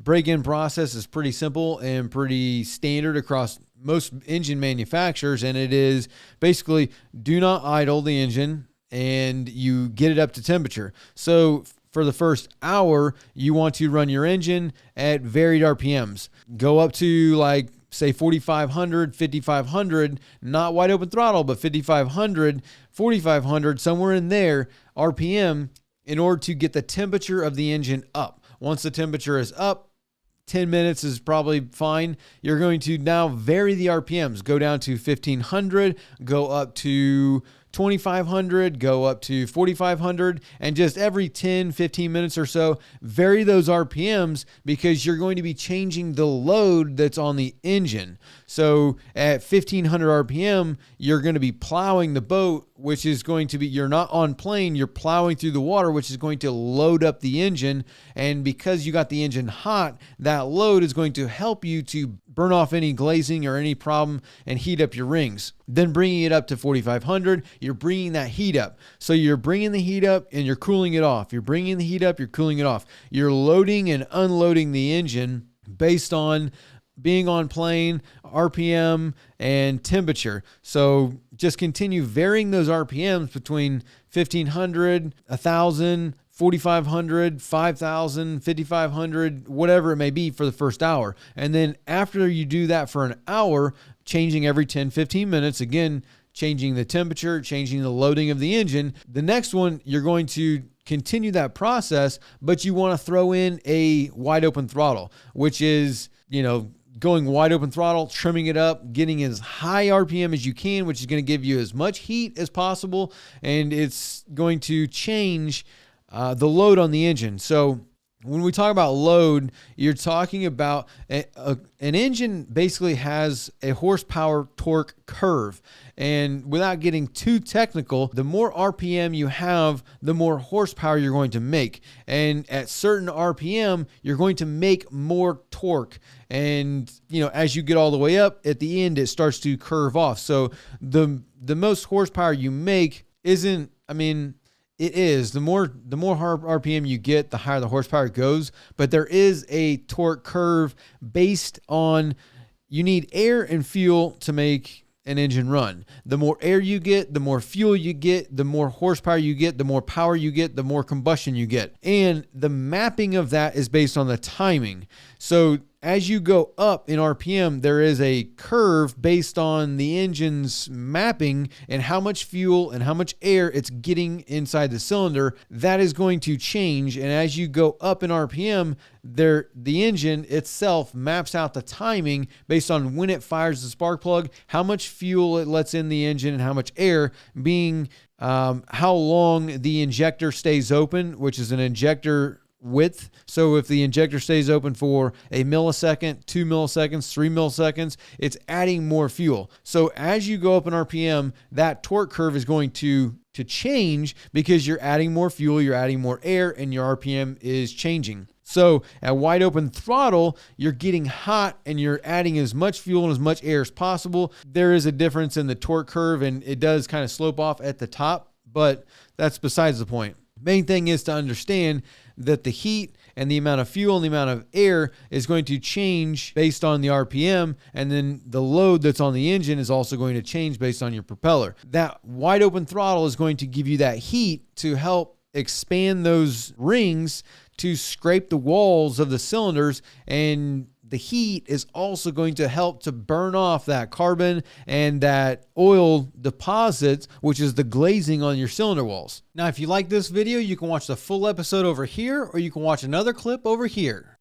break-in process is pretty simple and pretty standard across most engine manufacturers, and it is basically do not idle the engine and you get it up to temperature. So for the first hour, you want to run your engine at varied RPMs. Go up to like say 4,500, 5,500, not wide open throttle, but 5,500, 4,500, somewhere in there RPM in order to get the temperature of the engine up. Once the temperature is up, 10 minutes is probably fine. You're going to now vary the RPMs, go down to 1,500, go up to 2,500, go up to 4,500, and just every 10, 15 minutes or so, vary those RPMs because you're going to be changing the load that's on the engine. So at 1,500 RPM, you're going to be plowing the boat, which is going to be, you're not on plane, you're plowing through the water, which is going to load up the engine. And because you got the engine hot, that load is going to help you to burn off any glazing or any problem and heat up your rings. Then bringing it up to 4,500, you're bringing that heat up. So you're bringing the heat up and you're cooling it off. You're bringing the heat up, you're cooling it off. You're loading and unloading the engine based on being on plane, RPM, and temperature. So just continue varying those RPMs between 1,500, 1,000, 4,500, 5,000, 5,500, whatever it may be for the first hour. And then after you do that for an hour, changing every 10, 15 minutes, again, changing the temperature, changing the loading of the engine. The next one, you're going to continue that process, but you want to throw in a wide open throttle, which is, going wide open throttle, trimming it up, getting as high RPM as you can, which is going to give you as much heat as possible. And it's going to change the load on the engine. So when we talk about load, you're talking about an engine basically has a horsepower torque curve. And without getting too technical, the more RPM you have, the more horsepower you're going to make. And at certain RPM, you're going to make more torque. And, as you get all the way up, at the end, it starts to curve off. So the most horsepower you make isn't, it is. The more RPM you get, the higher the horsepower goes. But there is a torque curve based on, you need air and fuel to make an engine run. The more air you get, the more fuel you get, the more horsepower you get, the more power you get, the more combustion you get. And the mapping of that is based on the timing. So as you go up in RPM, there is a curve based on the engine's mapping and how much fuel and how much air it's getting inside the cylinder. That is going to change. And as you go up in RPM, the engine itself maps out the timing based on when it fires the spark plug, how much fuel it lets in the engine, and how much air, being how long the injector stays open, which is an injector width. So if the injector stays open for a millisecond, 2 milliseconds, 3 milliseconds, it's adding more fuel. So as you go up in RPM, that torque curve is going to change because you're adding more fuel, you're adding more air, and your RPM is changing. So at wide open throttle, you're getting hot and you're adding as much fuel and as much air as possible. There is a difference in the torque curve, and it does kind of slope off at the top, but that's besides the point. Main thing is to understand that the heat and the amount of fuel and the amount of air is going to change based on the RPM, and then the load that's on the engine is also going to change based on your propeller. That wide open throttle is going to give you that heat to help expand those rings to scrape the walls of the cylinders, and the heat is also going to help to burn off that carbon and that oil deposits, which is the glazing on your cylinder walls. Now, if you like this video, you can watch the full episode over here, or you can watch another clip over here.